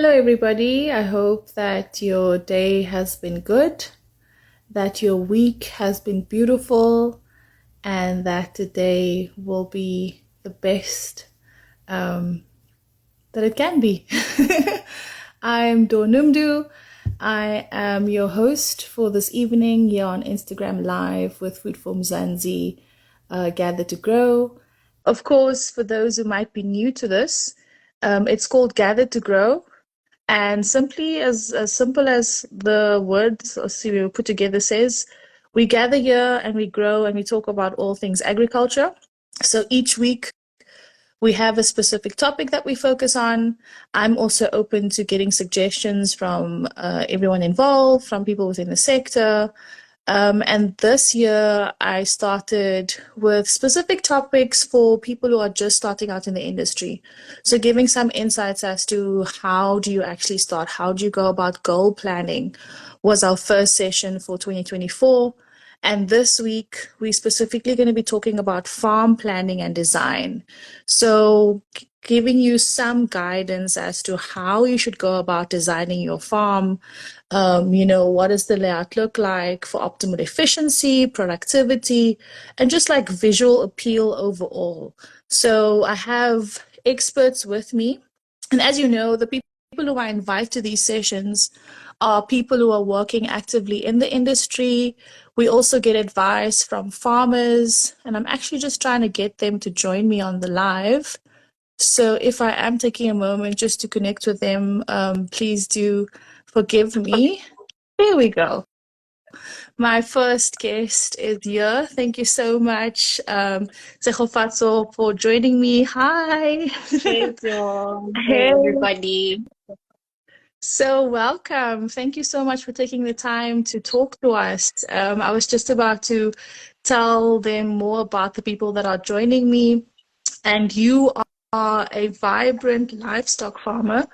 Hello, everybody. I hope that your day has been good, that your week has been beautiful, and that today will be the best um, that it can be. I'm Donumdu. I am your host for this evening here on Instagram Live with Food for Mzansi, Gather to Grow. Of course, for those who might be new to this, it's called Gather to Grow. And simply as simple as the words we put together says, we gather here and we grow and we talk about all things agriculture. So each week we have a specific topic that we focus on. I'm also open to getting suggestions from everyone involved, from people within the sector. And this year, I started with specific topics for people who are just starting out in the industry. So giving some insights as to how do you actually start? How do you go about goal planning was our first session for 2024. And this week, we're specifically going to be talking about farm planning and design. So giving you some guidance as to how you should go about designing your farm. What does the layout look like for optimal efficiency, productivity, and just like visual appeal overall. So I have experts with me. And as you know, the people who I invite to these sessions are people who are working actively in the industry. We also get advice from farmers, and I'm actually just trying to get them to join me on the live. So if I am taking a moment just to connect with them, please do forgive me. There we go. My first guest is here. Thank you so much, Sekhofatso, for joining me. Hi. Hey, John. Hey, Hey. everybody. So welcome. Thank you so much for taking the time to talk to us. I was just about to tell them more about the people that are joining me. And you are a vibrant livestock farmer,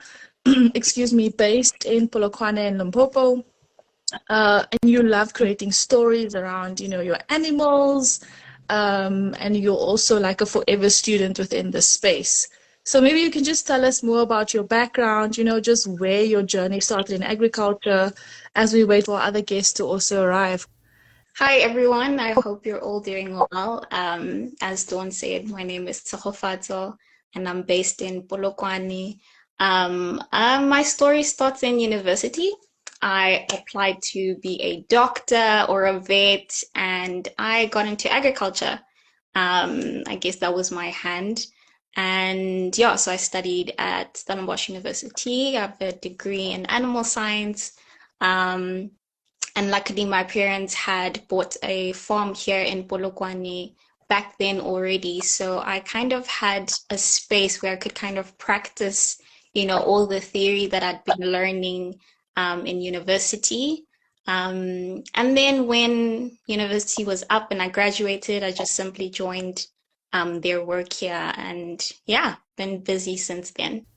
excuse me, based in Polokwane and Limpopo. And you love creating stories around, your animals. And you're also like a forever student within this space. So maybe you can just tell us more about your background, just where your journey started in agriculture as we wait for other guests to also arrive. Hi, everyone. I hope you're all doing well. As Dawn said, my name is Tsogofatso, and I'm based in Polokwane. My story starts in university. I applied to be a doctor or a vet, and I got into agriculture. I guess that was my hand. And yeah, so I studied at Stellenbosch University. I have a degree in animal science. Um, And luckily, my parents had bought a farm here in Polokwane back then already. So I kind of had a space where I could kind of practice, all the theory that I'd been learning in university. And then when university was up and I graduated, I just simply joined their work here. And yeah, been busy since then.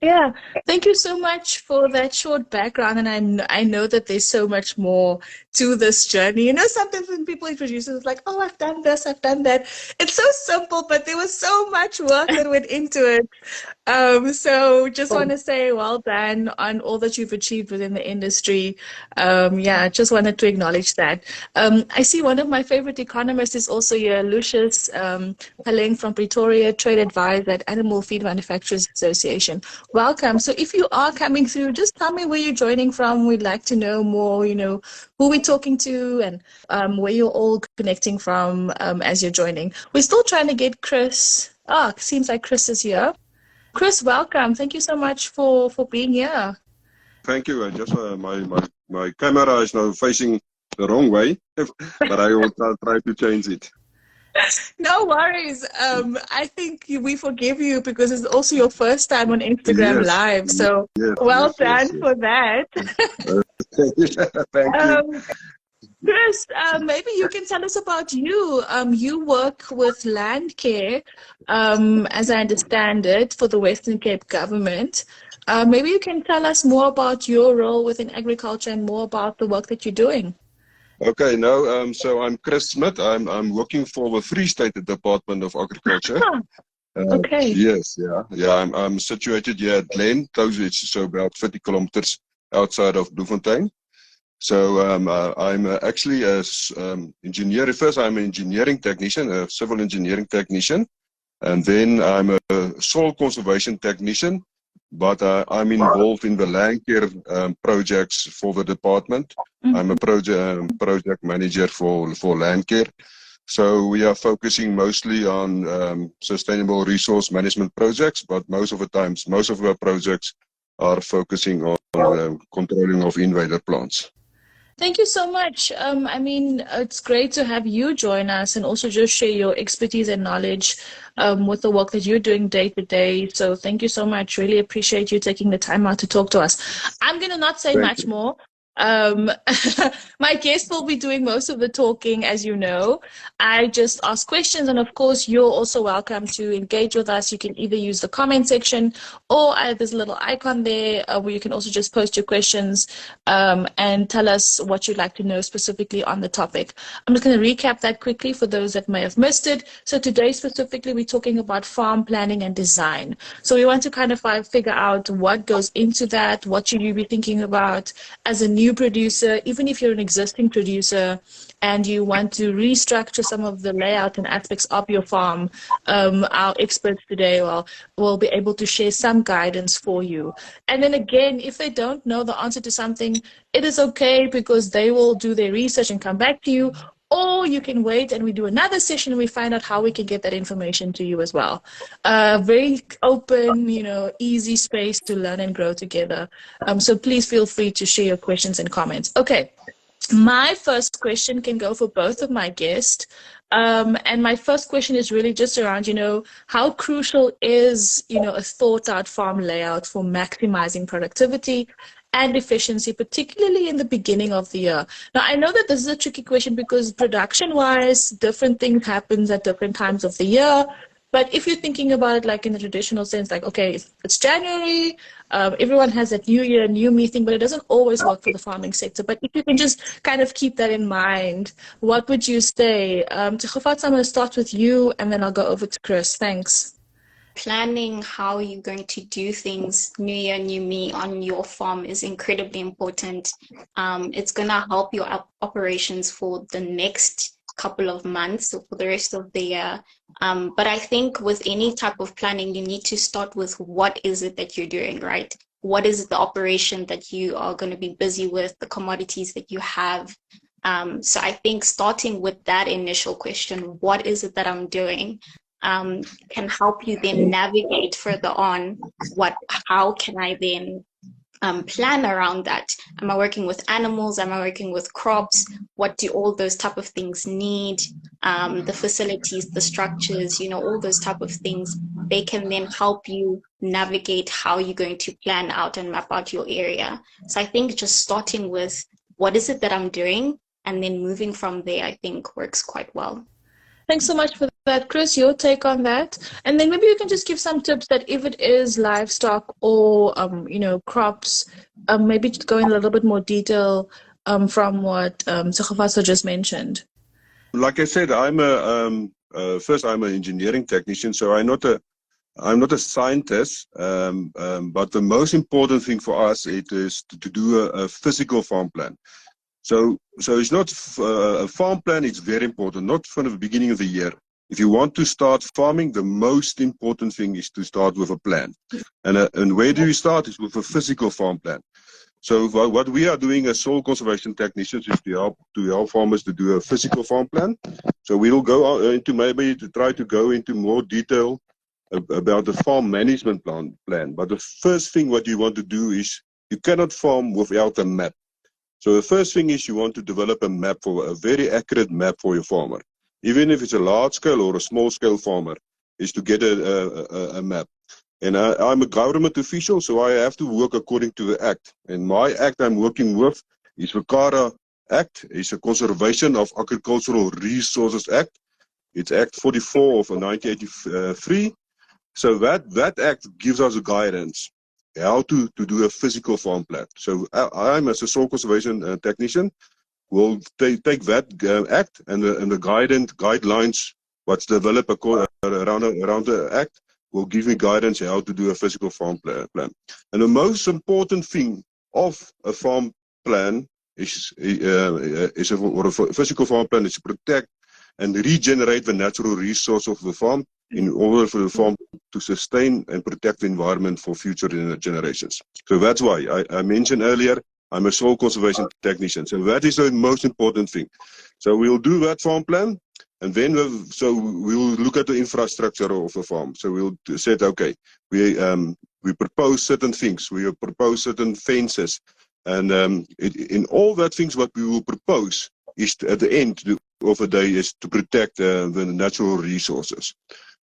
Yeah, thank you so much for that short background. And I know that there's so much more to this journey. Sometimes when people introduce it, it's like, oh, I've done this, I've done that. It's so simple, but there was so much work that went into it. So just want to say well done on all that you've achieved within the industry. Yeah, just wanted to acknowledge that. I see one of my favorite economists is also here, Lucius Paleng from Pretoria, trade advisor at Animal Feed Manufacturers Association. Welcome. So if you are coming through, just tell me where you're joining from. We'd like to know more, who we're talking to and where you're all connecting from as you're joining. We're still trying to get Chris. Seems like Chris is here. Chris, welcome. Thank you so much for being here. Thank you. Just my camera is now facing the wrong way, but I will try to change it. No worries. I think we forgive you because it's also your first time on Instagram Yes. Live. So Yes, well yes, done for that. Thank you. Chris, maybe you can tell us about you. You work with land care, as I understand it, for the Western Cape government. Maybe you can tell us more about your role within agriculture and more about the work that you're doing. Okay, now so I'm Chris Smith. I'm working for the Free State Department of Agriculture. Okay. Yes, yeah. I'm situated here at Glen, close. It's so about 50 kilometers outside of Bloemfontein. So I'm actually a engineer. First, I'm an engineering technician, a civil engineering technician, and then I'm a soil conservation technician. But I'm involved in the land care projects for the department. I'm a project manager for land care. So we are focusing mostly on sustainable resource management projects, but most of our projects are focusing on controlling of invader plants. Thank you so much. I mean, it's great to have you join us and also just share your expertise and knowledge with the work that you're doing day to day. So thank you so much. Really appreciate you taking the time out to talk to us. I'm going to not say much more. My guest will be doing most of the talking, as you know. I just ask questions, and of course you're also welcome to engage with us. You can either use the comment section, or there's a little icon there where you can also just post your questions and tell us what you'd like to know specifically on the topic. I'm just going to recap that quickly for those that may have missed it. So today specifically we're talking about farm planning and design. So we want to kind of figure out what goes into that, what should you be thinking about as a new producer, even if you're an existing producer and you want to restructure some of the layout and aspects of your farm. Our experts today will be able to share some guidance for you. And then again, if they don't know the answer to something, it is okay, because they will do their research and come back to you. Or you can wait and we do another session and we find out how we can get that information to you as well. Very open, easy space to learn and grow together. So please feel free to share your questions and comments. Okay, my first question can go for both of my guests. And my first question is really just around, how crucial is, a thought out farm layout for maximizing productivity and efficiency, particularly in the beginning of the year. Now, I know that this is a tricky question because production-wise, different things happen at different times of the year. But if you're thinking about it like in the traditional sense, like, okay, it's January, everyone has that new year, new me thing, but it doesn't always work for the farming sector. But if you can just kind of keep that in mind, what would you say? Tshegofatso, I'm going to start with you, and then I'll go over to Chris. Thanks. Planning how you're going to do things, new year, new me, on your farm is incredibly important. It's going to help your operations for the next couple of months, so for the rest of the year. But I think with any type of planning, you need to start with what is it that you're doing, right? What is the operation that you are going to be busy with, the commodities that you have? So I think starting with that initial question, what is it that I'm doing? Can help you then navigate further on how can I then plan around that? Am I working with animals? Am I working with crops? What do all those type of things need? The facilities, the structures, all those type of things, they can then help you navigate how you're going to plan out and map out your area. So I think just starting with what is it that I'm doing, and then moving from there, I think works quite well. Thanks so much for that, Chris. Your take on that, and then maybe you can just give some tips that if it is livestock or crops, maybe just go in a little bit more detail from what Tshegofatso just mentioned. Like I said, I'm an engineering technician, so I'm not a scientist. But the most important thing for us is to do a physical farm plan. So it's not a farm plan. It's very important, not from the beginning of the year. If you want to start farming, the most important thing is to start with a plan. And where do you start? Is with a physical farm plan. So what we are doing as soil conservation technicians is to help farmers to do a physical farm plan. So we will go into maybe to try to go into more detail about the farm management plan. But the first thing what you want to do is you cannot farm without a map. So the first thing is you want to develop a very accurate map for your farmer. Even if it's a large scale or a small scale farmer, is to get a map. And I'm a government official, so I have to work according to the Act. And my Act I'm working with is the CARA Act. It's a Conservation of Agricultural Resources Act. It's Act 44 of 1983. So that Act gives us a guidance how to do a physical farm plan. So I'm as a soil conservation technician will take that Act and the guidelines what's developed around the Act, will give me guidance how to do a physical farm plan. And the most important thing of a farm plan is or a physical farm plan is to protect and regenerate the natural resource of the farm in order for the farm to sustain and protect the environment for future generations. So that's why I mentioned earlier, I'm a soil conservation technician. So that is the most important thing. So we'll do that farm plan, and then we'll look at the infrastructure of the farm. So we'll say, okay, we propose certain things. We propose certain fences. And in all that things what we will propose is at the end of the day is to protect the natural resources.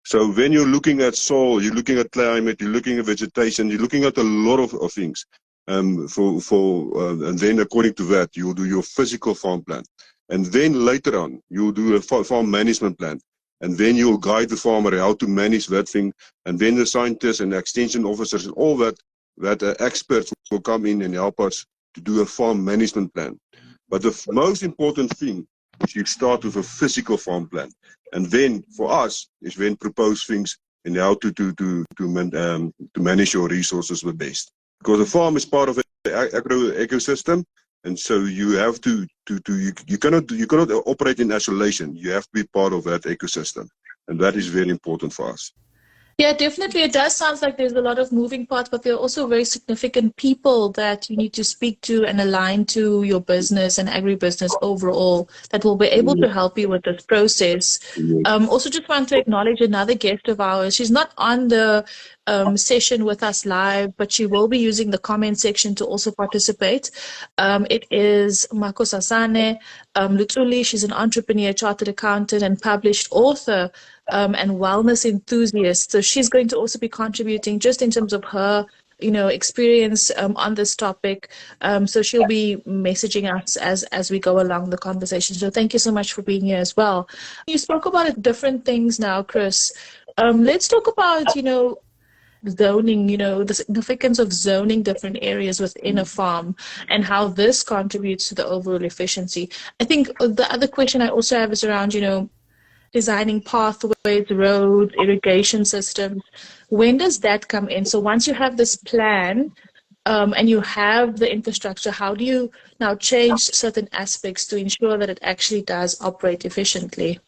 So when you're looking at soil, you're looking at climate, you're looking at vegetation, you're looking at a lot of things. And then according to that, you'll do your physical farm plan. And then later on, you'll do a farm management plan. And then you'll guide the farmer how to manage that thing. And then the scientists and the extension officers and all that experts will come in and help us to do a farm management plan. But the most important thing is you start with a physical farm plan. And then for us is when propose things and how to manage your resources the best. Because the farm is part of the agro ecosystem, and so you have you cannot operate in isolation. You have to be part of that ecosystem, and that is very important for us. Yeah, definitely. It does sound like there's a lot of moving parts, but there are also very significant people that you need to speak to and align to your business and agribusiness overall that will be able to help you with this process. Also, just want to acknowledge another guest of ours. She's not on the session with us live, but she will be using the comment section to also participate. It is Mako Sasane Lutsuli. She's an entrepreneur, chartered accountant, and published author and wellness enthusiast. So she's going to also be contributing just in terms of her, experience on this topic. So she'll be messaging us as we go along the conversation. So thank you so much for being here as well. You spoke about different things now, Chris. Let's talk about, zoning, the significance of zoning different areas within a farm and how this contributes to the overall efficiency. I think the other question I also have is around, designing pathways, roads, irrigation systems. When does that come in? So once you have this plan and you have the infrastructure, how do you now change certain aspects to ensure that it actually does operate efficiently?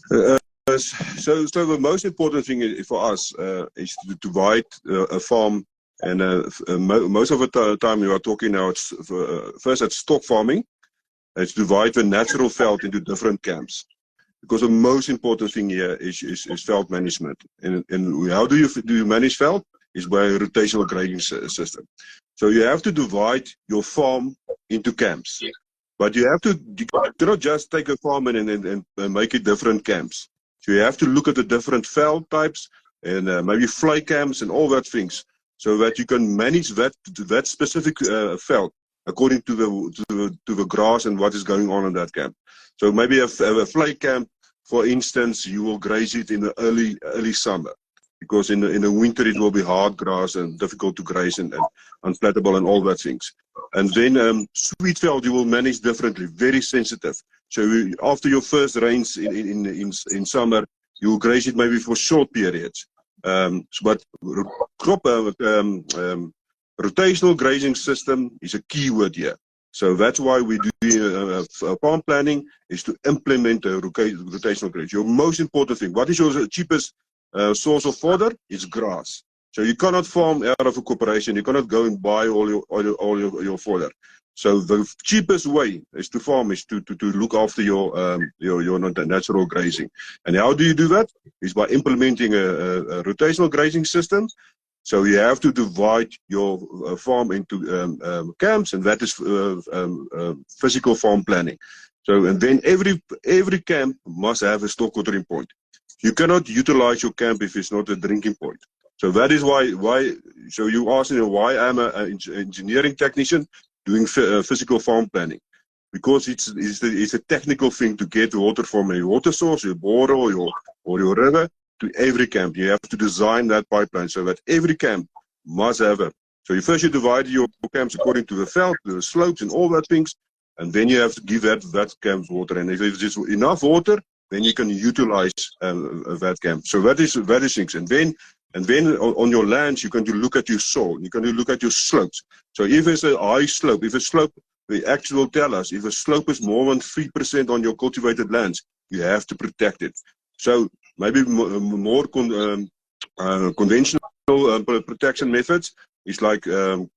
So the most important thing for us is to divide a farm, and most of the time you are talking now, first at stock farming, it's to divide the natural veld into different camps. Because the most important thing here is veld management. And how do you manage veld? Is by a rotational grazing system. So you have to divide your farm into camps. But you cannot just take a farm and make it different camps. So you have to look at the different veld types and maybe fly camps and all that things, so that you can manage that specific veld according to the grass and what is going on in that camp. So maybe a fly camp, for instance, you will graze it in the early summer, because in the winter it will be hard grass and difficult to graze and unflattable and all that things. And then sweet veld you will manage differently, very sensitive. So after your first rains in summer, you will graze it maybe for short periods. But rotational grazing system is a key word here. So that's why we do farm planning, is to implement a rotational grazing. Your most important thing, what is your cheapest source of fodder? It's grass. So you cannot farm out of a corporation. You cannot go and buy all your fodder. So the cheapest way is to farm is to look after your natural grazing. And how do you do that? Is by implementing a rotational grazing system. So you have to divide your farm into camps, and that is physical farm planning. So, and then every camp must have a stock watering point. You cannot utilize your camp if it's not a drinking point. So that is why. So you ask me why I'm an engineering technician doing physical farm planning, because it's a technical thing to get water from a water source, your borehole or your river, to every camp. You have to design that pipeline so that every camp must have it. So you first divide your camps according to the veld, the slopes and all that things, and then you have to give that camp water. And if there's enough water, then you can utilize that camp. So that is things. And then on your lands, you can look at your soil. You can look at your slopes. So if it's a high slope, the Act will tell us if a slope is more than 3% on your cultivated lands, you have to protect it. So maybe more conventional protection methods is like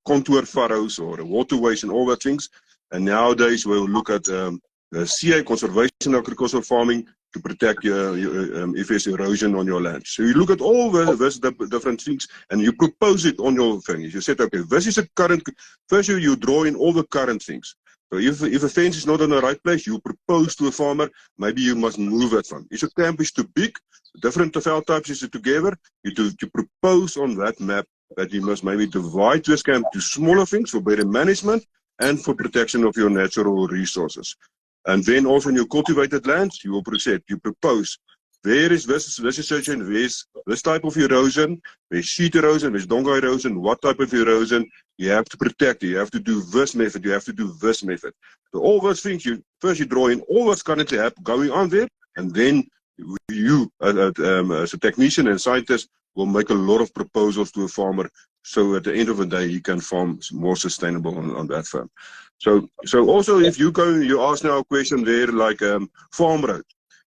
contour furrows or waterways and all that things. And nowadays we'll look at CA, conservation agricultural farming, to protect if there's erosion on your land. So you look at all the different things and you propose it on your thing. You said, okay, this is a current, first you draw in all the current things. So if a fence is not in the right place, you propose to a farmer, maybe you must move it from. If a camp is too big, different veld types is together, you propose on that map that you must maybe divide this camp to smaller things for better management and for protection of your natural resources. And then also in your cultivated lands, you will propose, where is this situation, where's this type of erosion, where's sheet erosion, where's donga erosion, what type of erosion, you have to protect, you have to do this method, you have to do this method. So all those things, first you draw in all what's currently going on there, and then you, as a technician and scientist, will make a lot of proposals to a farmer, so at the end of the day, he can farm more sustainable on that farm. So also, if you ask now a question there like farm road.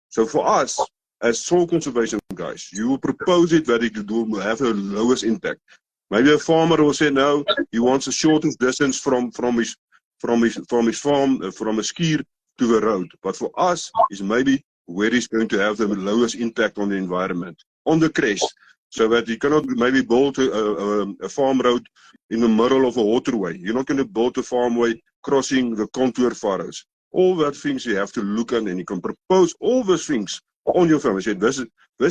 So for us, as soil conservation guys, you will propose it that it will have the lowest impact. Maybe a farmer will say no, he wants the shortest distance from his farm, from a skier to the road. But for us, is maybe where he's going to have the lowest impact on the environment, on the crest. So that you cannot maybe build a farm road in the middle of a waterway. You're not going to build a farmway crossing the contour furrows. All that things you have to look at, and you can propose all those things on your farm. I said, this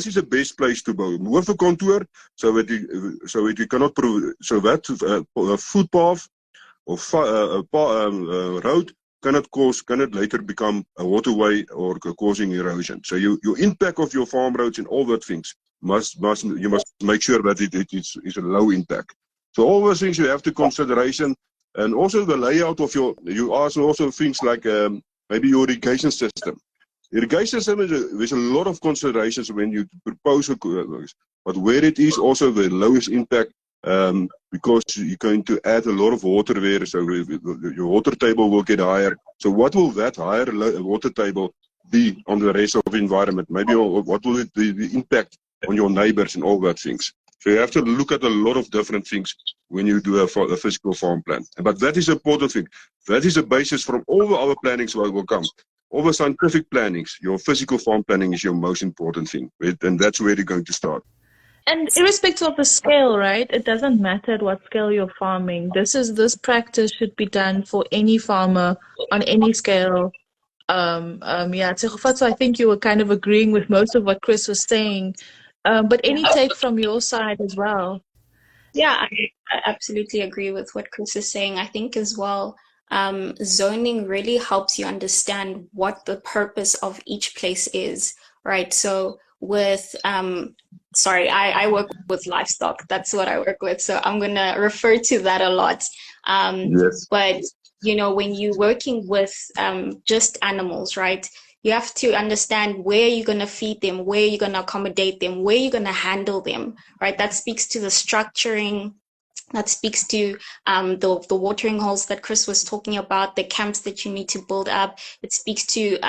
is the best place to build with a contour, so that you cannot a footpath or road cannot later become a waterway or causing erosion. So your impact of your farm roads and all that things you must make sure that it is a low impact. So all those things you have to consideration, and also the layout of you ask also things like maybe your irrigation system. Irrigation system there's a lot of considerations when you propose but where it is also the lowest impact, because you're going to add a lot of water there, so your water table will get higher. So what will that higher water table be on the rest of the environment? Maybe what will it be the impact on your neighbors and all that things. So you have to look at a lot of different things when you do a physical farm plan. But that is an important thing. That is the basis from all the other plannings that will come. All the scientific plannings, your physical farm planning is your most important thing. And that's where you're going to start. And irrespective of the scale, right? It doesn't matter at what scale you're farming. This practice should be done for any farmer on any scale. So I think you were kind of agreeing with most of what Chris was saying. But any take from your side as well? Yeah, I absolutely agree with what Chris is saying. I think as well, zoning really helps you understand what the purpose of each place is, right? So with, I work with livestock. That's what I work with. So I'm going to refer to that a lot. Yes. But, when you're working with just animals, right? You have to understand where you're going to feed them, where you're going to accommodate them, where you're going to handle them, right? That speaks to the structuring. That speaks to the watering holes that Chris was talking about, the camps that you need to build up. It speaks to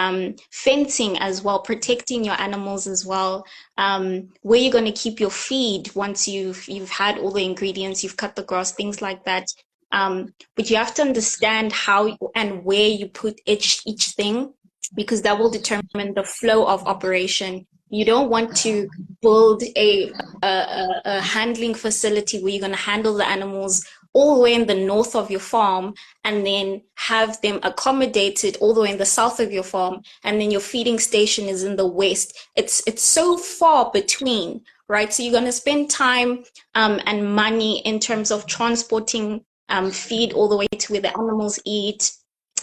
fencing as well, protecting your animals as well, where you're going to keep your feed once you've had all the ingredients, you've cut the grass, things like that. But you have to understand how and where you put each thing, because that will determine the flow of operation. You don't want to build a handling facility where you're going to handle the animals all the way in the north of your farm and then have them accommodated all the way in the south of your farm, and then your feeding station is in the west. It's so far between, right? So you're going to spend time and money in terms of transporting feed all the way to where the animals eat.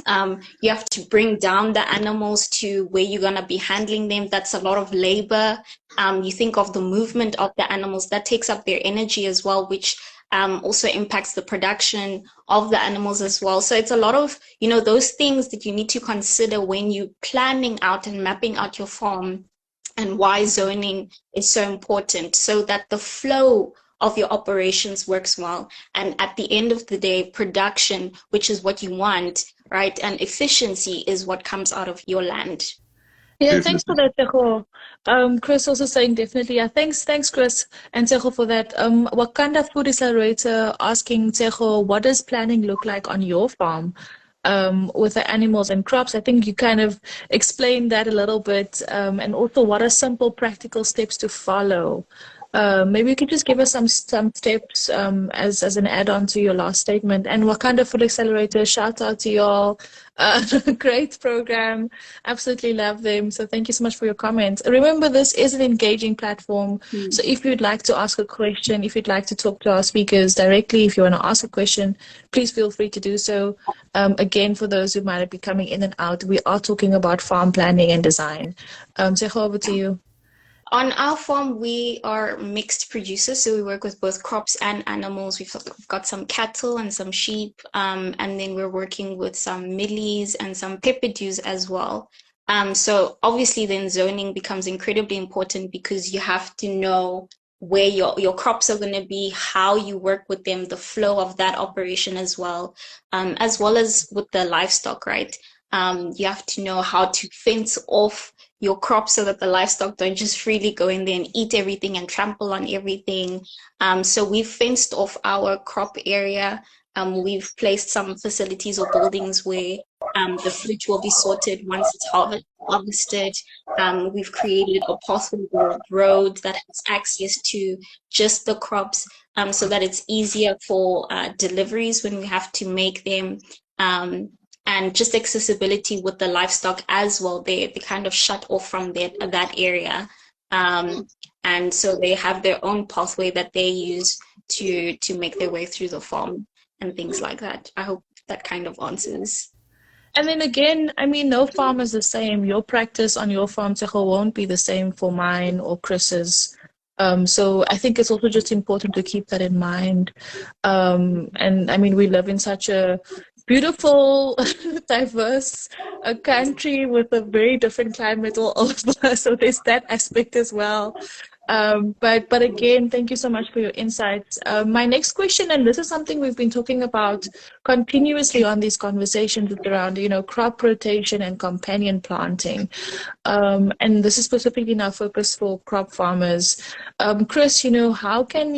You have to bring down the animals to where you're going to be handling them. That's a lot of labor. You think of the movement of the animals, that takes up their energy as well, which also impacts the production of the animals as well. So it's a lot of, those things that you need to consider when you're planning out and mapping out your farm, and why zoning is so important, so that the flow of your operations works well. And at the end of the day, production, which is what you want, right? And efficiency is what comes out of your land. Yeah, thanks for that, Tejo. Chris also saying definitely. Yeah, thanks, Chris and Tejo for that. Wakanda Food Accelerator asking Tejo, what does planning look like on your farm with the animals and crops? I think you kind of explained that a little bit, and also what are simple practical steps to follow. Maybe you could just give us some steps as an add-on to your last statement. And Wakanda Food Accelerator, shout out to y'all. Great program. Absolutely love them. So thank you so much for your comments. Remember, this is an engaging platform. So if you'd like to ask a question, if you'd like to talk to our speakers directly, if you want to ask a question, please feel free to do so. Again, for those who might be coming in and out, we are talking about farm planning and design. Sejo, over to you. On our farm, we are mixed producers, so we work with both crops and animals. We've got some cattle and some sheep, and then we're working with some millies and some pepperdews as well. So obviously then zoning becomes incredibly important, because you have to know where your crops are going to be, how you work with them, the flow of that operation as well as with the livestock, right? You have to know how to fence off your crops so that the livestock don't just freely go in there and eat everything and trample on everything. So we've fenced off our crop area. We've placed some facilities or buildings where the fruit will be sorted once it's harvested. We've created a pathway or road that has access to just the crops, so that it's easier for deliveries when we have to make them. And just accessibility with the livestock as well. They kind of shut off from that area. And so they have their own pathway that they use to make their way through the farm and things like that. I hope that kind of answers. And then again, I mean, no farm is the same. Your practice on your farm, Tejo, won't be the same for mine or Chris's. So I think it's also just important to keep that in mind. And I mean, we live in such a beautiful, diverse country with a very different climate all over. So there's that aspect as well. But again, thank you so much for your insights. My next question, and this is something we've been talking about continuously on these conversations, is around, crop rotation and companion planting. And this is specifically now focused for crop farmers. Chris, how can,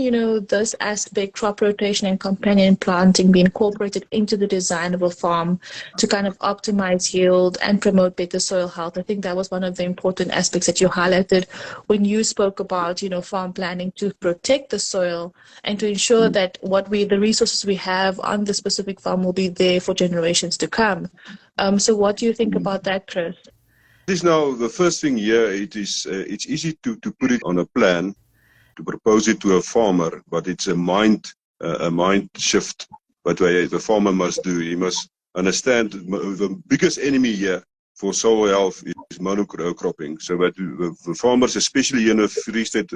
this aspect, crop rotation and companion planting, be incorporated into the design of a farm to kind of optimize yield and promote better soil health? I think that was one of the important aspects that you highlighted when you spoke about farm planning, to protect the soil and to ensure that the resources we have on the specific farm will be there for generations to come. So what do you think about that, Chris? This now the first thing here. It's easy to put it on a plan, to propose it to a farmer, but it's a mind shift. But the farmer must do. He must understand the biggest enemy here for soil health is monocropping. So that the farmers, especially in the Free State,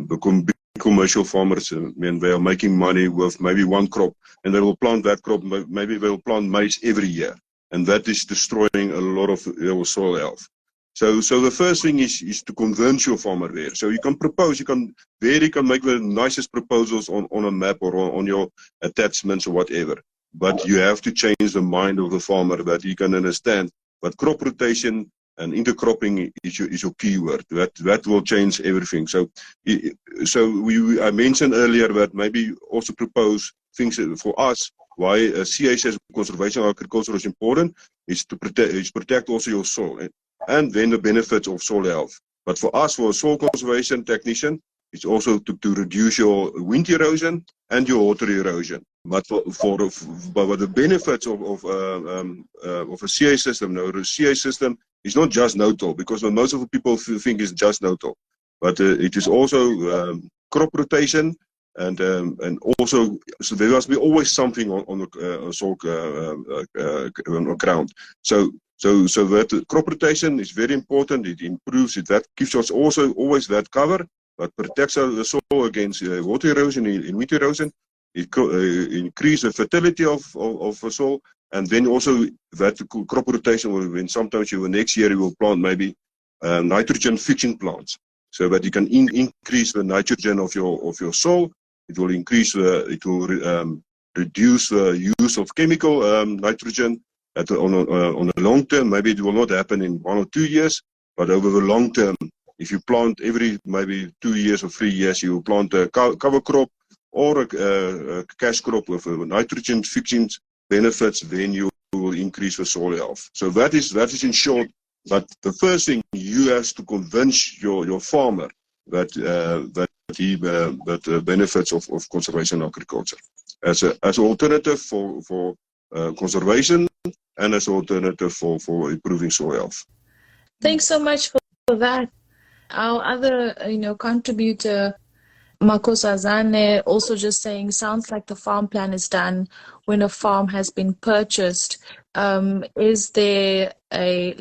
become big commercial farmers. They are making money with maybe one crop, and they will plant that crop. Maybe they will plant maize every year, and that is destroying a lot of soil health. So the first thing is to convince your farmer there. So you can propose, you can make the nicest proposals on a map or on your attachments or whatever. But you have to change the mind of the farmer, that he can understand. But crop rotation and intercropping is your key word. That will change everything. So I mentioned earlier that maybe also propose things for us. Why CHS, conservation agriculture, is important is to protect also your soil and then the benefits of soil health. But for us, for a soil conservation technician, it's also to reduce your wind erosion and your water erosion. But for the benefits of a CA system, now the CA system is not just no-till, because most of the people think it's just no-till, but it is also crop rotation, and also, so there must be always something on the soil on ground. So that crop rotation is very important. It improves it. That gives us also always that cover. but protects the soil against water erosion and wind erosion. It increases the fertility of the soil, and then also vertical crop rotation. When sometimes next year you will plant maybe nitrogen fixing plants, so that you can increase the nitrogen of your soil. It will increase it will reduce the use of chemical nitrogen on a long term. Maybe it will not happen in 1 or 2 years, but over the long term, if you plant every maybe 2 years or 3 years, you will plant a cover crop or a cash crop with nitrogen fixing benefits, then you will increase the soil health. So that is in short. But the first thing, you have to convince your farmer that benefits of conservation agriculture as an alternative for conservation and as an alternative for improving soil health. Thanks so much for that. Our other, contributor, Makosazane, also just saying, sounds like the farm plan is done when a farm has been purchased. Is there a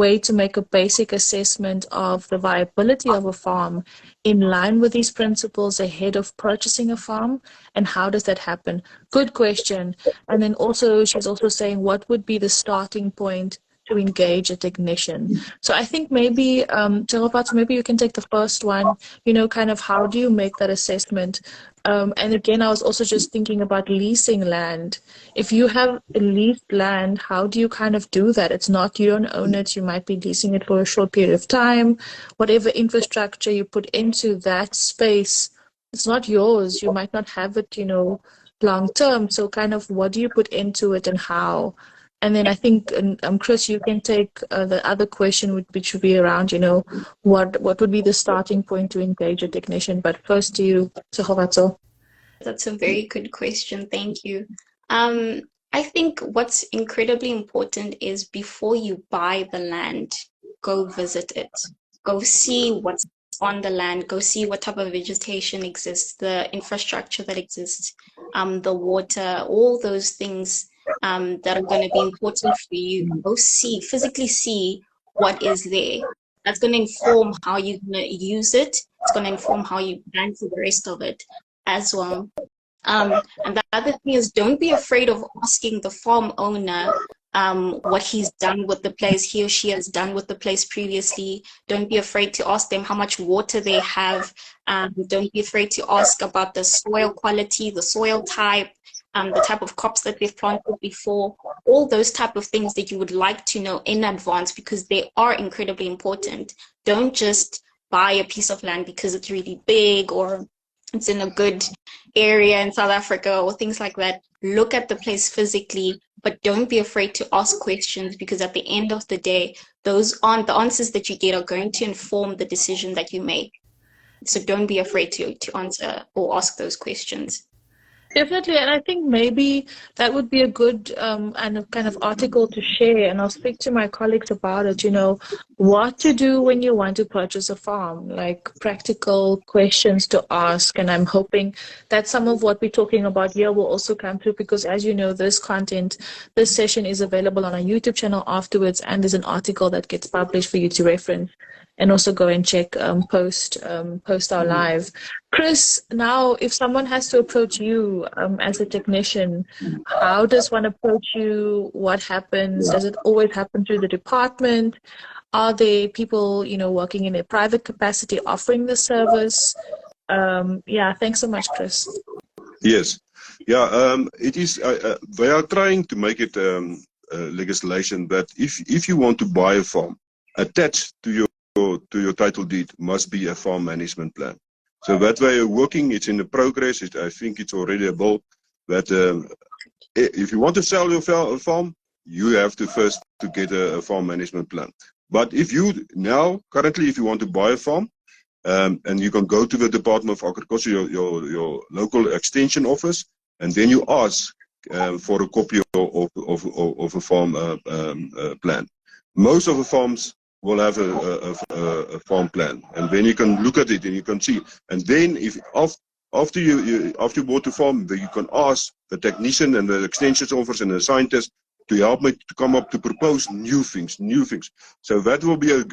way to make a basic assessment of the viability of a farm in line with these principles ahead of purchasing a farm? And how does that happen? Good question. And then also, she's also saying, what would be the starting point to engage a technician? So I think maybe, Tsegofatso, maybe you can take the first one, kind of how do you make that assessment? And again, I was also just thinking about leasing land. If you have leased land, how do you kind of do that? It's not, you don't own it, you might be leasing it for a short period of time. Whatever infrastructure you put into that space, it's not yours. You might not have it, long term. So kind of what do you put into it and how? And then I think, Chris, you can take the other question, which would be around, what would be the starting point to engage a technician? But first to you, Tsegofatso. That's a very good question. Thank you. I think what's incredibly important is before you buy the land, go visit it. Go see what's on the land. Go see what type of vegetation exists, the infrastructure that exists, the water, all those things that are going to be important for you. Go physically see what is there. That's going to inform how you're going to use it. It's going to inform how you plan for the rest of it as well. And the other thing is, don't be afraid of asking the farm owner what he's done with the place, he or she has done with the place previously. Don't be afraid to ask them how much water they have. Don't be afraid to ask about the soil quality, the soil type, the type of crops that they've planted before, all those type of things that you would like to know in advance, because they are incredibly important. Don't just buy a piece of land because it's really big or it's in a good area in South Africa or things like that. Look at the place physically, but don't be afraid to ask questions, because at the end of the day, those aren't the answers that you get are going to inform the decision that you make. So don't be afraid to answer or ask those questions. Definitely, and I think maybe that would be a good and a kind of article to share, and I'll speak to my colleagues about it, what to do when you want to purchase a farm, like practical questions to ask. And I'm hoping that some of what we're talking about here will also come through, because as you know, this session is available on our YouTube channel afterwards, and there's an article that gets published for you to reference and also go and check post our live. Chris, now if someone has to approach you as a technician, how does one approach you? What happens? Does it always happen through the department? Are there people, working in a private capacity offering the service? Thanks so much, Chris. Yes. It is. They are trying to make it legislation that if you want to buy a farm, attached to your title deed must be a farm management plan. So that way you're working, it's in the progress. I think it's already a bill that if you want to sell your farm, you have to first to get a farm management plan. But if you currently, if you want to buy a farm, and you can go to the Department of Agriculture, your local extension office, and then you ask for a copy of a farm plan. Most of the farms will have a farm plan, and then you can look at it and you can see. And then if after you bought the farm, then you can ask the technician and the extension officer and the scientist to help me to come up to propose new things. So that will be a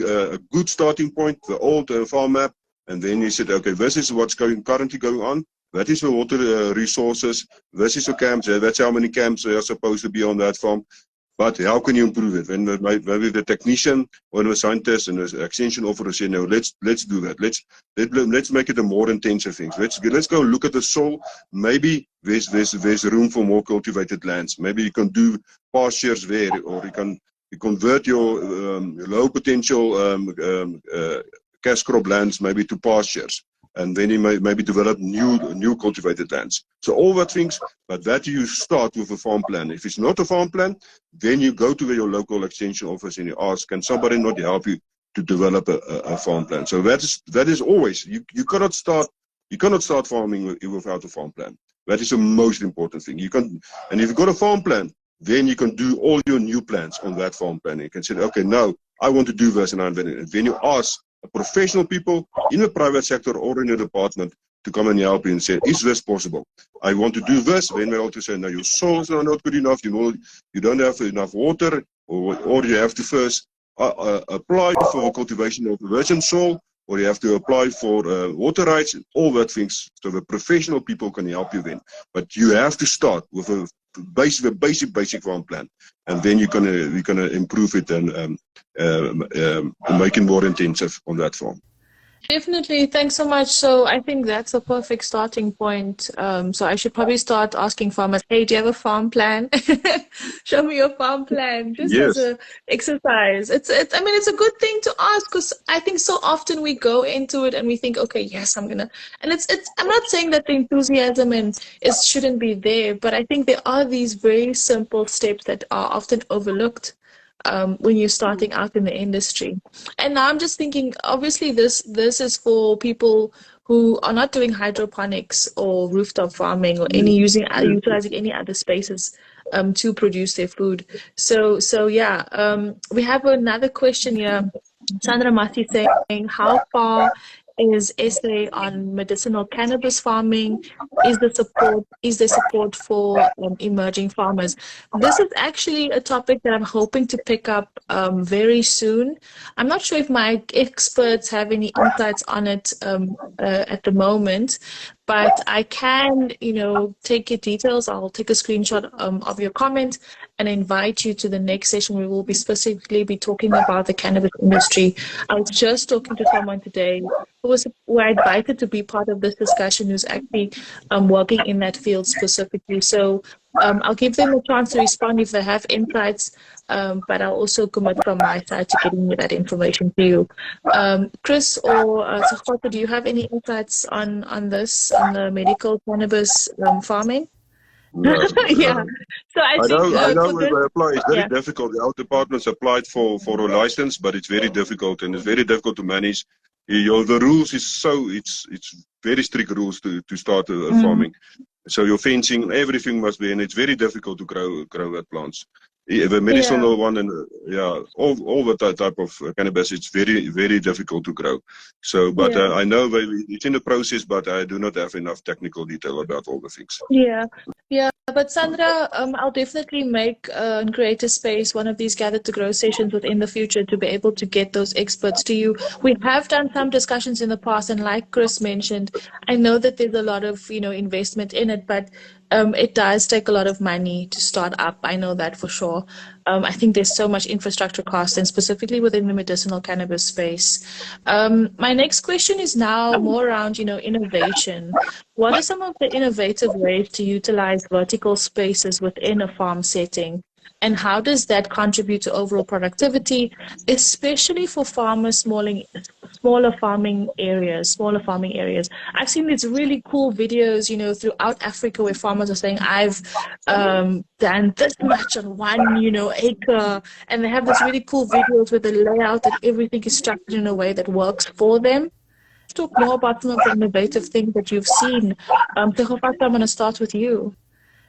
good starting point, the old farm map. And then you said, okay, this is what's currently going on. That is the water resources. This is the camps. That's how many camps are supposed to be on that farm. But how can you improve it? And maybe the technician or the scientist and the extension officer say, no, let's do that. Let's make it a more intensive thing. Let's go look at the soil. Maybe there's room for more cultivated lands. Maybe you can do pastures there, or you convert your low potential cash crop lands maybe to pastures. And then you maybe develop new cultivated lands. So all that things, but that you start with a farm plan. If it's not a farm plan, then you go to your local extension office and you ask, can somebody not help you to develop a farm plan? So that is always, you cannot start farming without a farm plan. That is the most important thing. And if you've got a farm plan, then you can do all your new plans on that farm plan. You can say, okay, now I want to do this, and then you ask professional people in the private sector or in the department to come and help you and say, is this possible? I want to do this. Then they also say, no, your soil is not good enough. You don't have enough water, or you have to first apply for cultivation of virgin soil, or you have to apply for water rights and all that things. So the professional people can help you then. But you have to start with a basic farm plan, and then you're gonna improve it and make it more intensive on that farm. Definitely. Thanks so much. So I think that's a perfect starting point. So I should probably start asking farmers, hey, do you have a farm plan? Show me your farm plan. Just Yes. as an exercise. It's a good thing to ask, because I think so often we go into it and we think, okay, yes, I'm gonna, and I'm not saying that the enthusiasm and it shouldn't be there, but I think there are these very simple steps that are often overlooked when you're starting out in the industry. And now I'm just thinking, obviously this is for people who are not doing hydroponics or rooftop farming or utilizing any other spaces to produce their food. So yeah, we have another question here. Sandra Masi saying, how far is SA on medicinal cannabis farming? Is there support for emerging farmers? This is actually a topic that I'm hoping to pick up very soon. I'm not sure if my experts have any insights on it at the moment, but I can, take your details. I'll take a screenshot of your comment and invite you to the next session. We will specifically be talking about the cannabis industry. I was just talking to someone today who were invited to be part of this discussion, who's actually working in that field specifically. So I'll give them a chance to respond if they have insights, but I'll also commit from my side to getting that information to you. Chris or Sakota, do you have any insights on this, on the medical cannabis farming? No, Yeah. So I think I know when they apply, it's very difficult. Our departments applied for a license, but it's very difficult, and it's very difficult to manage. The rules is it's very strict rules to start farming. So your fencing, everything must be, and it's very difficult to grow that plants. The medicinal one and all that type of cannabis, it's very, very difficult to grow. So, but I know it's in the process, but I do not have enough technical detail about all the things. Yeah. But Sandra, I'll definitely create a space, one of these Gathered to Grow sessions within the future, to be able to get those experts to you. We have done some discussions in the past, and like Chris mentioned, I know that there's a lot of investment in it, but it does take a lot of money to start up. I know that for sure. I think there's so much infrastructure cost, and specifically within the medicinal cannabis space. My next question is now more around, innovation. What are some of the innovative ways to utilize vertical spaces within a farm setting? And how does that contribute to overall productivity, especially for farmers, smaller farming areas? I've seen these really cool videos, throughout Africa, where farmers are saying, I've done this much on one, acre, and they have this really cool videos with the layout and everything is structured in a way that works for them. Let's talk more about some of the innovative things that you've seen. Tegofata, I'm going to start with you.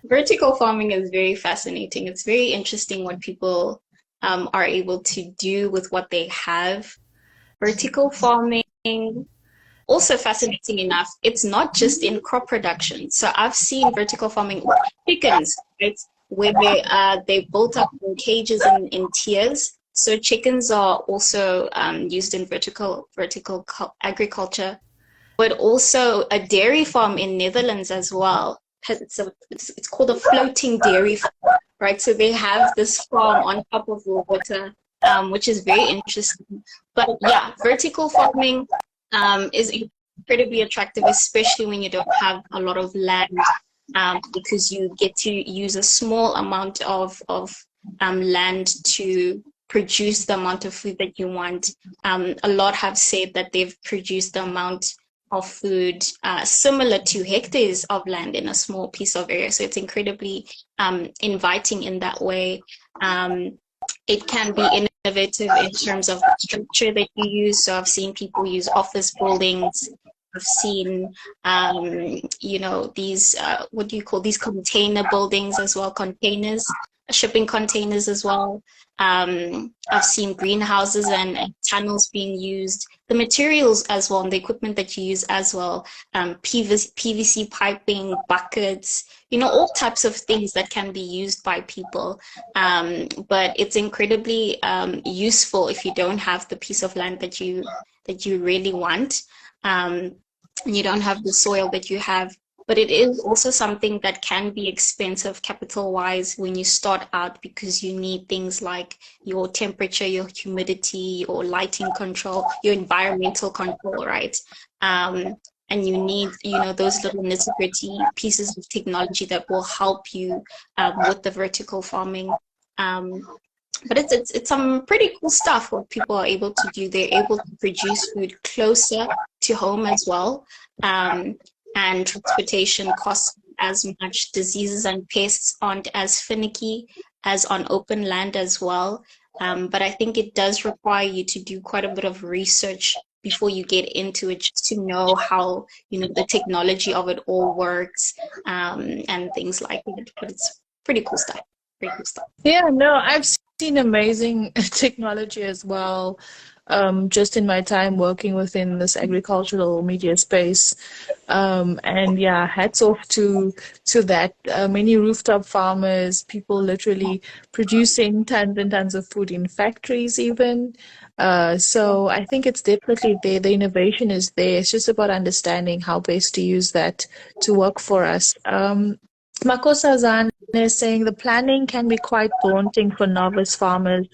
Vertical farming is very fascinating. It's very interesting what people are able to do with what they have. Vertical farming, also fascinating enough, it's not just in crop production. So I've seen vertical farming, chickens, right? where they built up in cages in tiers. So chickens are also used in vertical agriculture, but also a dairy farm in Netherlands as well. It's called a floating dairy farm, right? So they have this farm on top of the water, which is very interesting. But yeah, vertical farming is incredibly attractive, especially when you don't have a lot of land, because you get to use a small amount of land to produce the amount of food that you want. A lot have said that they've produced the amount of food similar to hectares of land in a small piece of area. So it's incredibly inviting in that way. It can be innovative in terms of the structure that you use. So I've seen people use office buildings. I've seen, these, what do you call these container buildings as well, containers, shipping containers as well. I've seen greenhouses and tunnels being used. The materials as well, and the equipment that you use as well, PVC piping, buckets, all types of things that can be used by people. But it's incredibly useful if you don't have the piece of land that you really want, and you don't have the soil that you have. But it is also something that can be expensive capital-wise when you start out, because you need things like your temperature, your humidity, your lighting control, your environmental control, right? And you need, those little nitty-gritty pieces of technology that will help you with the vertical farming. But it's some pretty cool stuff what people are able to do. They're able to produce food closer to home as well. And transportation costs as much. Diseases and pests aren't as finicky as on open land as well. But I think it does require you to do quite a bit of research before you get into it, just to know how, the technology of it all works, and things like that. But it's pretty cool stuff. Pretty cool stuff. Yeah, no, I've seen amazing technology as well. Just in my time working within this agricultural media space. And yeah, hats off to that. Many rooftop farmers, people literally producing tons and tons of food in factories even. So I think it's definitely there. The innovation is there. It's just about understanding how best to use that to work for us. Makosa Zan is saying the planning can be quite daunting for novice farmers,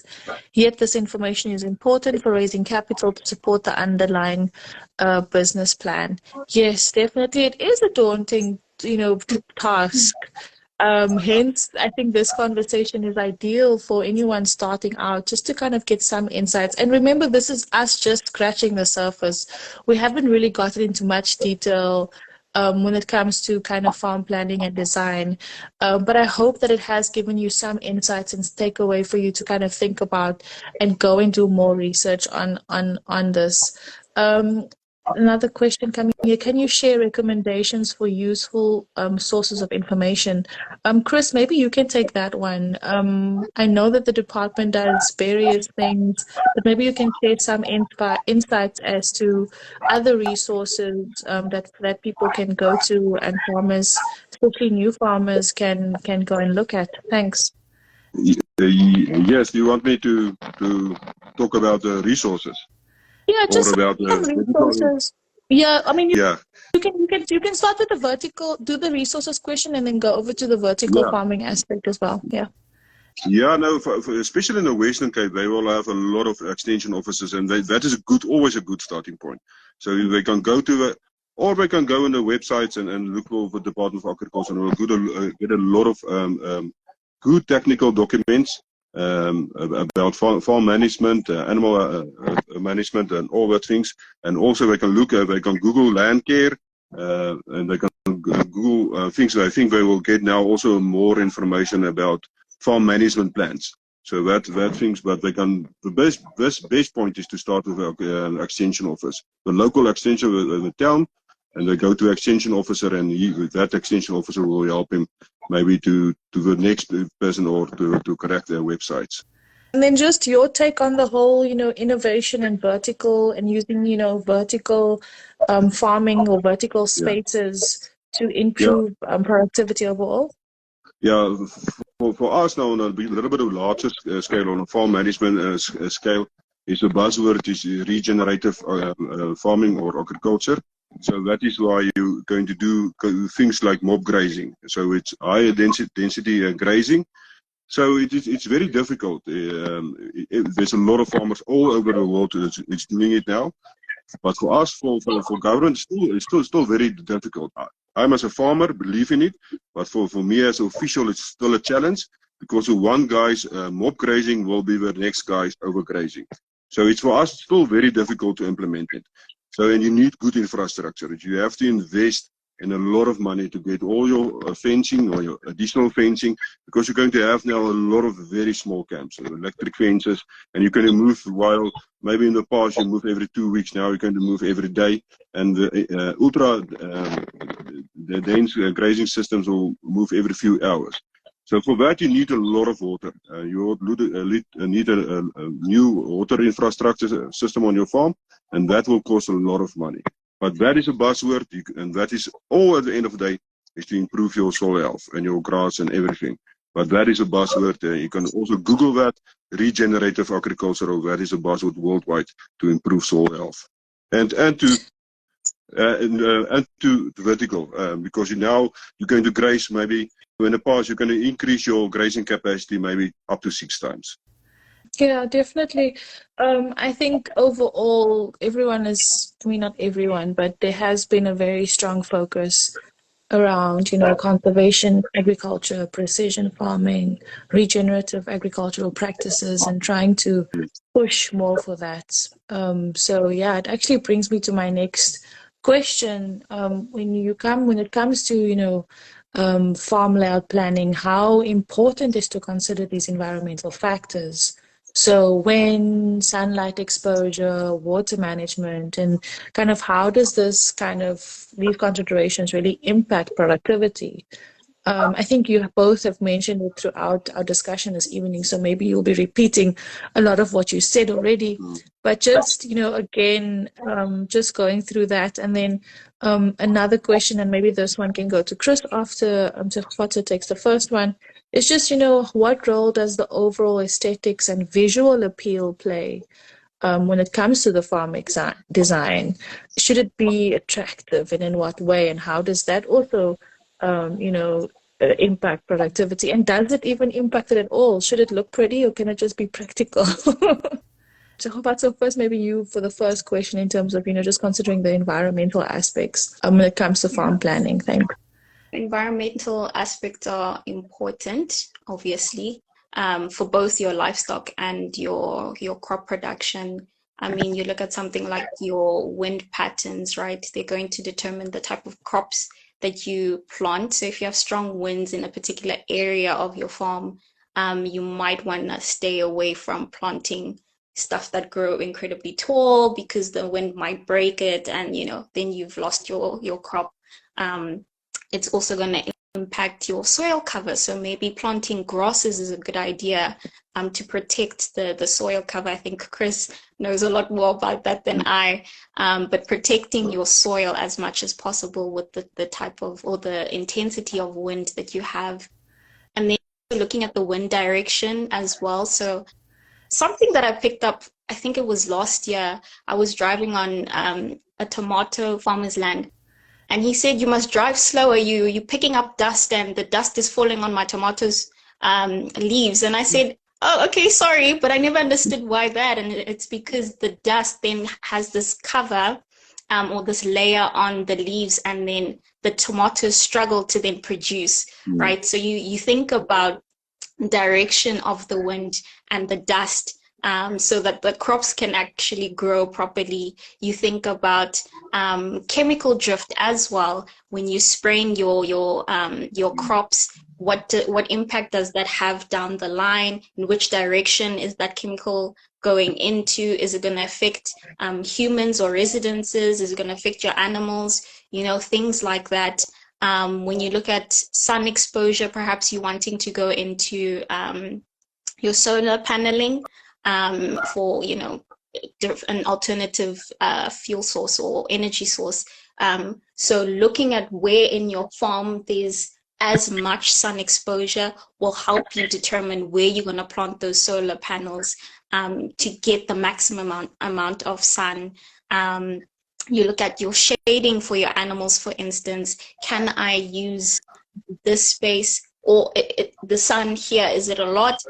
yet this information is important for raising capital to support the underlying business plan. Yes, definitely it is a daunting, task. Hence, I think this conversation is ideal for anyone starting out, just to kind of get some insights. And remember, this is us just scratching the surface. We haven't really gotten into much detail when it comes to kind of farm planning and design. But I hope that it has given you some insights and takeaway for you to kind of think about and go and do more research on this. Another question coming here. Can you share recommendations for useful sources of information? Chris, maybe you can take that one. I know that the department does various things, but maybe you can share some insights as to other resources that people can go to, and farmers, especially new farmers, can go and look at. Thanks. Yes, you want me to talk about the resources? Yeah, just about resources. Yeah, I mean, you can start with the vertical, do the resources question, and then go over to the vertical farming aspect as well. Yeah. Yeah, no, for especially in the Western Cape, they will have a lot of extension offices, and that is always a good starting point. So they can go to or they can go on the websites and look over the Department of Agriculture, and we'll get a lot of good technical documents about farm management, animal management, and all that things. And also they can they can Google land care, and they can Google things. I think they will get now also more information about farm management plans. So that things, but they can. The best point is to start with an extension office, the local extension in the town, and they go to extension officer, and that extension officer will help him maybe to the next person, or to correct their websites. And then just your take on the whole, innovation and vertical, and using, vertical farming or vertical spaces to improve productivity overall. Yeah, For us now on a little bit of larger scale, on a farm management scale, is a buzzword is regenerative farming or agriculture. So that is why you're going to do things like mob grazing. So it's higher density grazing. So it's very difficult. There's a lot of farmers all over the world that's doing it now. But for us, for government, it's still very difficult. I as a farmer believe in it, but for me as an official, it's still a challenge because the one guy's mob grazing will be the next guy's overgrazing. So it's for us still very difficult to implement it. So, and you need good infrastructure. You have to invest in a lot of money to get all your fencing or your additional fencing, because you're going to have now a lot of very small camps, electric fences, and you're going to move while maybe in the past you move every 2 weeks, now you're going to move every day, and the dense grazing systems will move every few hours. So for that you need a lot of water. You need a new water infrastructure system on your farm, and that will cost a lot of money. But that is a buzzword, and that is all at the end of the day, is to improve your soil health and your grass and everything. But that is a buzzword. You can also Google that, regenerative agricultural, that is a buzzword worldwide to improve soil health. And to vertical, because you're going to graze maybe, in the past you're going to increase your grazing capacity maybe up to 6 times. Yeah, definitely. I think overall, everyone is, I mean, not everyone, but there has been a very strong focus around, conservation agriculture, precision farming, regenerative agricultural practices, and trying to push more for that. So yeah, it actually brings me to my next question. When it comes to, farm layout planning, how important is to consider these environmental factors? So wind, sunlight exposure, water management, and kind of how does these considerations really impact productivity? I think you both have mentioned it throughout our discussion this evening, so maybe you'll be repeating a lot of what you said already. But just, again, just going through that. And then another question, and maybe this one can go to Chris after Tsegofatso takes the first one. It's just, what role does the overall aesthetics and visual appeal play when it comes to the farm design? Should it be attractive, and in what way? And how does that also, impact productivity? And does it even impact it at all? Should it look pretty, or can it just be practical? So first, maybe you for the first question in terms of, just considering the environmental aspects when it comes to farm planning. Thanks. Environmental aspects are important, obviously, for both your livestock and your crop production. I mean, you look at something like your wind patterns, right? They're going to determine the type of crops that you plant. So if you have strong winds in a particular area of your farm, you might want to stay away from planting stuff that grow incredibly tall, because the wind might break it, and then you've lost your crop. It's also going to impact your soil cover. So maybe planting grasses is a good idea to protect the soil cover. I think Chris knows a lot more about that than I, but protecting your soil as much as possible with the type of, or the intensity of wind that you have. And then looking at the wind direction as well. So something that I picked up, I think it was last year, I was driving on a tomato farmer's land. And he said, you must drive slower. You're picking up dust, and the dust is falling on my tomatoes leaves. And I said, oh, okay, sorry, but I never understood why that. And it's because the dust then has this cover or this layer on the leaves, and then the tomatoes struggle to then produce, right? So you think about direction of the wind and the dust, so that the crops can actually grow properly. You think about chemical drift as well. When you spraying your crops, what impact does that have down the line? In which direction is that chemical going into? Is it going to affect humans or residences? Is it going to affect your animals? Things like that. When you look at sun exposure, perhaps you're wanting to go into your solar paneling for an alternative fuel source or energy source. So looking at where in your farm there's as much sun exposure will help you determine where you're going to plant those solar panels to get the maximum amount of sun. You look at your shading for your animals, for instance. Can I use this space, or the sun here, is it a lot?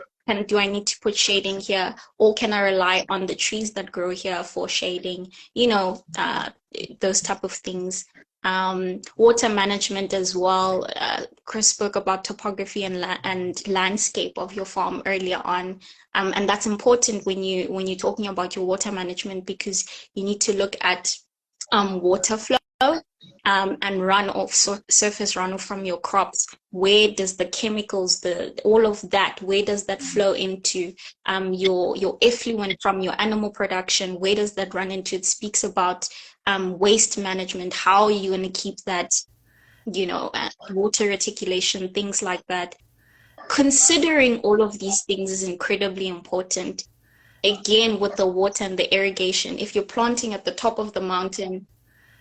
Do I need to put shading here, or can I rely on the trees that grow here for shading? You know, those type of things. Water management as well. Chris spoke about topography and landscape of your farm earlier on, and that's important when you're talking about your water management, because you need to look at water flow and runoff, surface runoff from your crops. Where does the chemicals, all of that, where does that flow into? Your effluent from your animal production, where does that run into? It speaks about waste management. How are you going to keep that, water reticulation, things like that. Considering all of these things is incredibly important. Again, with the water and the irrigation, if you're planting at the top of the mountain,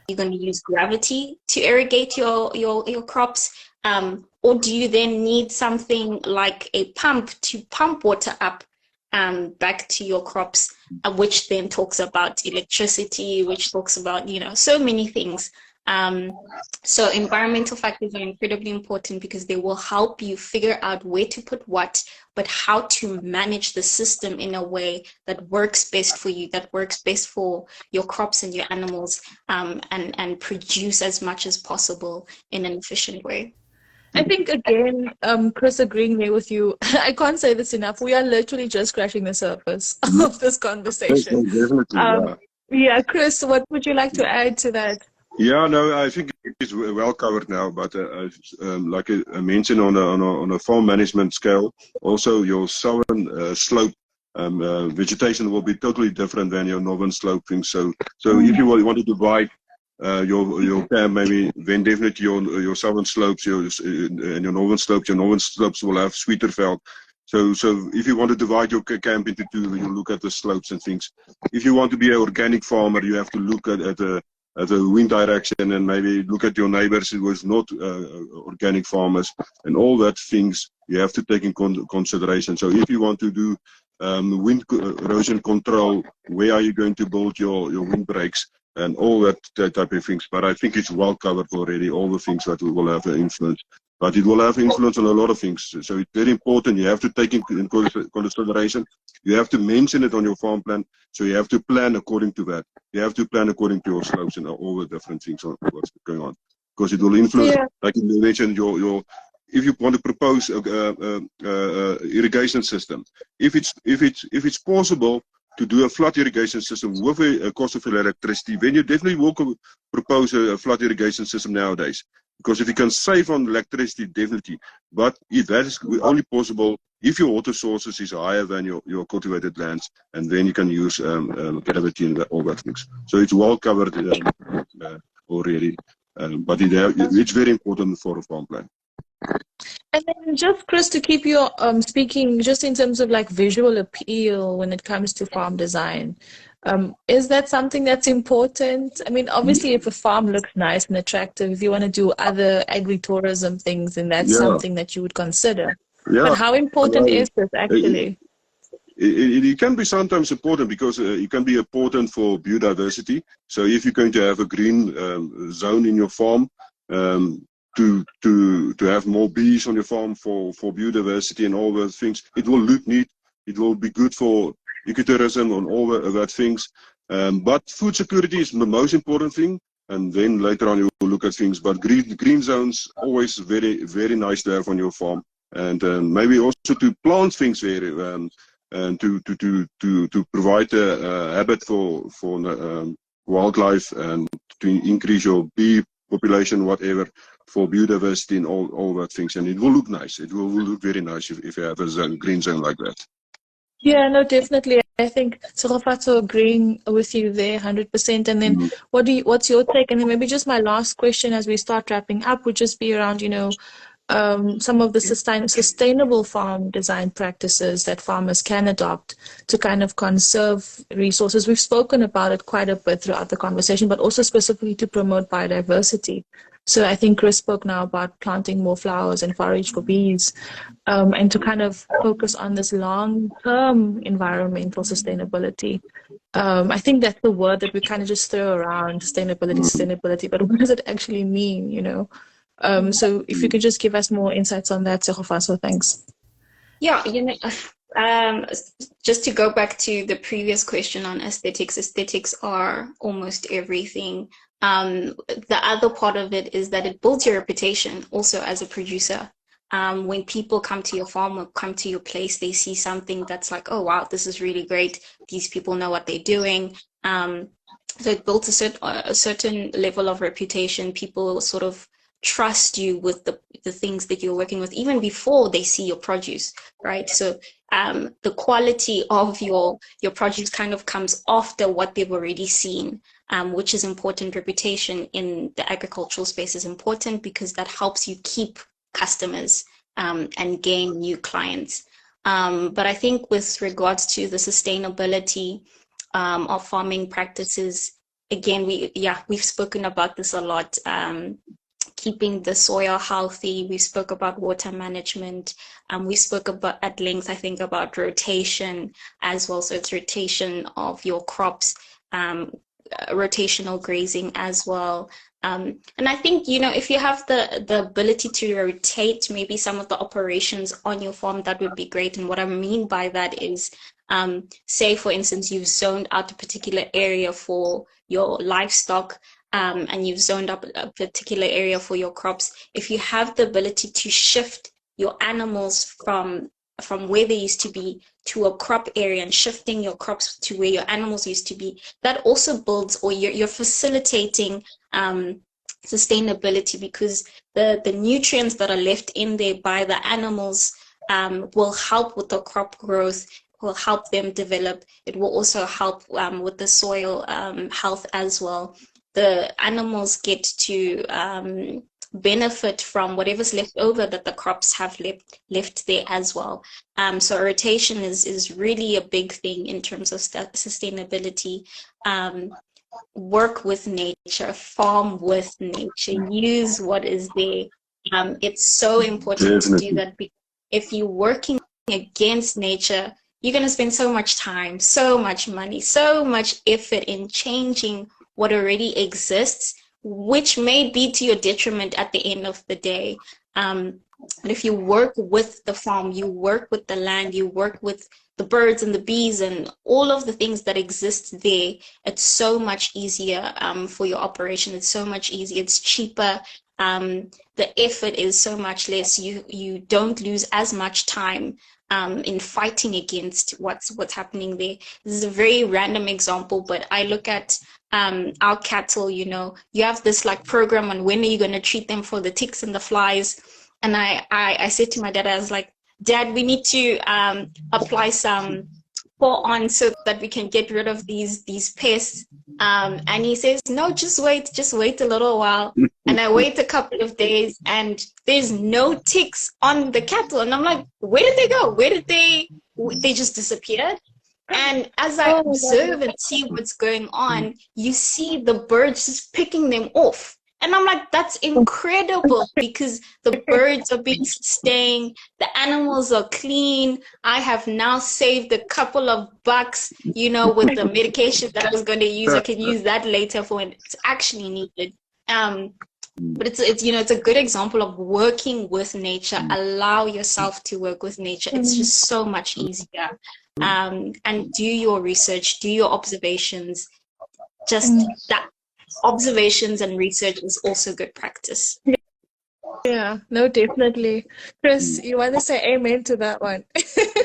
you're going to use gravity to irrigate your crops, or do you then need something like a pump to pump water up back to your crops, which then talks about electricity, which talks about, so many things. So environmental factors are incredibly important because they will help you figure out where to put what, but how to manage the system in a way that works best for you, that works best for your crops and your animals, and produce as much as possible in an efficient way. I think, again, Chris, agreeing there with you, I can't say this enough. We are literally just scratching the surface of this conversation. Definitely, yeah, Chris, what would you like to add to that? Yeah, no, I think it's well covered now. But like I mentioned, on a farm management scale, also your southern slope vegetation will be totally different than your northern slope things. So if you want to divide your camp, maybe then definitely your southern slopes, and your northern slopes will have sweeter veld. So if you want to divide your camp into two, you look at the slopes and things. If you want to be an organic farmer, you have to look at the wind direction and maybe look at your neighbors who was not organic farmers, and all that things you have to take in consideration. So if you want to do wind erosion control, where are you going to build your windbreaks and all that type of things. But I think it's well covered already, all the things that will have an influence. But it will have influence on a lot of things. So it's very important. You have to take in consideration. You have to mention it on your farm plan. So you have to plan according to that. You have to plan according to your slopes and all the different things on what's going on. Because it will influence, like you mentioned, if you want to propose a irrigation system, if it's possible to do a flood irrigation system with a cost of electricity, then you definitely will propose a flood irrigation system nowadays. Because if you can save on electricity, definitely. But if that is only possible if your water sources is higher than your cultivated lands, and then you can use gravity and all that things. So it's well covered already. But it's very important for a farm plan. And then just, Chris, to keep you speaking, just in terms of like visual appeal when it comes to farm design, is that something that's important? I mean, obviously, if a farm looks nice and attractive, if you want to do other agritourism things, then that's something that you would consider. Yeah. But how important is this actually? It can be sometimes important because it can be important for biodiversity. So if you're going to have a green zone in your farm, to have more bees on your farm for biodiversity and all those things, it will look neat. It will be good for ecotourism and all that things. But food security is the most important thing. And then later on you will look at things. But green zones always very, very nice to have on your farm. And maybe also to plant things there and to provide a habit for wildlife and to increase your bee population, whatever, for biodiversity and all that things. And it will look nice. It will look very nice if you have a green zone like that. Yeah, no, definitely. I think Tshegofatso agreeing with you there 100%. And then what's your take? And then maybe just my last question as we start wrapping up would just be around, some of the sustainable farm design practices that farmers can adopt to kind of conserve resources. We've spoken about it quite a bit throughout the conversation, but also specifically to promote biodiversity. So I think Chris spoke now about planting more flowers and forage for bees, and to kind of focus on this long-term environmental sustainability. I think that's the word that we kind of just throw around, sustainability, but what does it actually mean, you know? So if you could just give us more insights on that, Sekgofaso, thanks. Yeah, just to go back to the previous question on aesthetics, aesthetics are almost everything. The other part of it is that it builds your reputation also as a producer. When people come to your farm or come to your place, they see something that's like, oh, wow, this is really great. These people know what they're doing. So it builds a certain level of reputation. People sort of trust you with the things that you're working with, even before they see your produce, right? So the quality of your produce kind of comes after what they've already seen, which is important. Reputation in the agricultural space is important because that helps you keep customers and gain new clients. But I think with regards to the sustainability of farming practices, again, we've spoken about this a lot. Keeping the soil healthy. We spoke about water management. We spoke about at length, I think, about rotation as well. So it's rotation of your crops, rotational grazing as well. And I think, you know, if you have the ability to rotate maybe some of the operations on your farm, that would be great. And what I mean by that is, say, for instance, you've zoned out a particular area for your livestock, and you've zoned up a particular area for your crops. If you have the ability to shift your animals from where they used to be to a crop area and shifting your crops to where your animals used to be, that also builds, or you're facilitating sustainability, because the nutrients that are left in there by the animals will help with the crop growth, will help them develop. It will also help with the soil health as well. The animals get to benefit from whatever's left over that the crops have left there as well. So rotation is really a big thing in terms of sustainability. Work with nature, farm with nature, use what is there. It's so important to do that, because if you're working against nature, you're going to spend so much time, so much money, so much effort in changing what already exists, which may be to your detriment at the end of the day. But if you work with the farm, you work with the land, you work with the birds and the bees and all of the things that exist there, it's so much easier for your operation. It's so much easier. It's cheaper. The effort is so much less. You don't lose as much time in fighting against what's happening there. This is a very random example, but I look at our cattle. You know, you have this like program on when are you going to treat them for the ticks and the flies. And I said to my dad, I was like, Dad, we need to apply some on so that we can get rid of these pests. And he says, no, just wait a little while. And I wait a couple of days and there's no ticks on the cattle. And I'm like, where did they go? They just disappeared? And as I observe and see what's going on, you see the birds just picking them off. And I'm like, that's incredible, because the birds are being sustained, the animals are clean. I have now saved a couple of bucks, you know, with the medication that I was going to use. I can use that later for when it's actually needed. But it's you know, it's a good example of working with nature. Allow yourself to work with nature. It's just so much easier. And do your research, do your observations. Just that. Observations and research is also good practice. Yeah, no, definitely. Chris, you want to say amen to that one?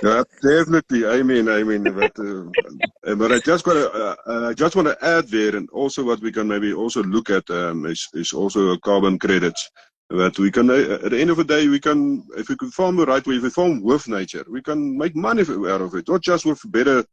Yeah, definitely, amen. But I just want to add there, and also what we can maybe also look at is also carbon credits. That we can, at the end of the day, we can, if we can farm the right way, if we farm with nature, we can make money out of it. Not just with better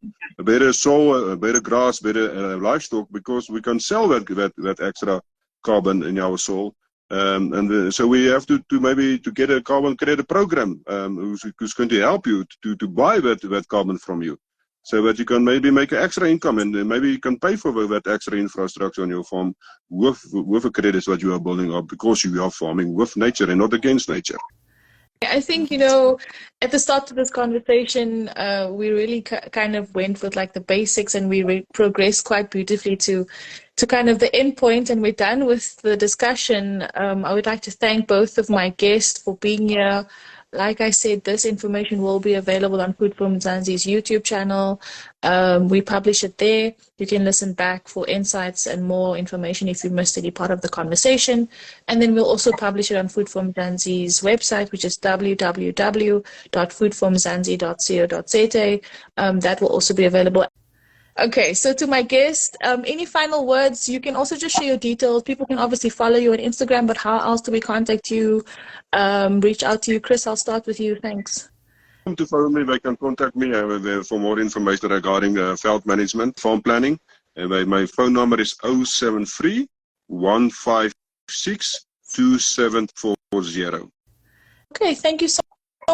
soil, better grass, better livestock, because we can sell that extra carbon in our soil. So we have to maybe to get a carbon credit program who's going to help you to buy that carbon from you. so that you can maybe make an extra income and maybe you can pay for that extra infrastructure on your farm with the credits that you are building up because you are farming with nature and not against nature. I think, at the start of this conversation, we really kind of went with like the basics, and we progressed quite beautifully to kind of the end point, and we're done with the discussion. I would like to thank both of my guests for being here. Like I said, this information will be available on Food for Mzansi's YouTube channel. We publish it there. You can listen back for insights and more information if you missed any part of the conversation. And then we'll also publish it on Food for Mzansi's website, which is www.foodformzansi.co.za. That will also be available. Okay, so to my guest, any final words? You can also just share your details. People can obviously follow you on Instagram, but how else do we contact you, reach out to you? Chris, I'll start with you. Thanks. To follow me, they can contact me for more information regarding veld management, farm planning. And my phone number is 073 156 2740. Okay, thank you so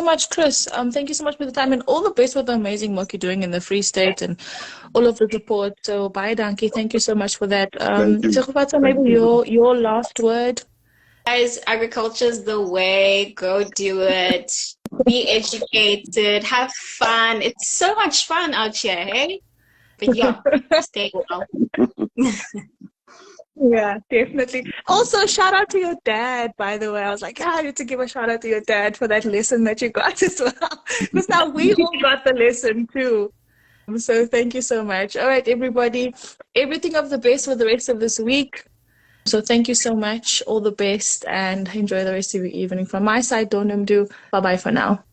much, Chris. Thank you so much for the time, and all the best with the amazing work you're doing in the Free State and all of the support. So, bye, Dankie. Thank you so much for that. Tshegofatso, maybe your last word. Guys, agriculture is the way. Go do it. Be educated. Have fun. It's so much fun out here, hey? But yeah, stay well. Yeah, definitely. Also, shout out to your dad, by the way. I was like, I need to give a shout out to your dad for that lesson that you got as well. Because now we all got the lesson too. So thank you so much. All right, everybody. Everything of the best for the rest of this week. So thank you so much. All the best and enjoy the rest of your evening. From my side, Donumdu. Bye-bye for now.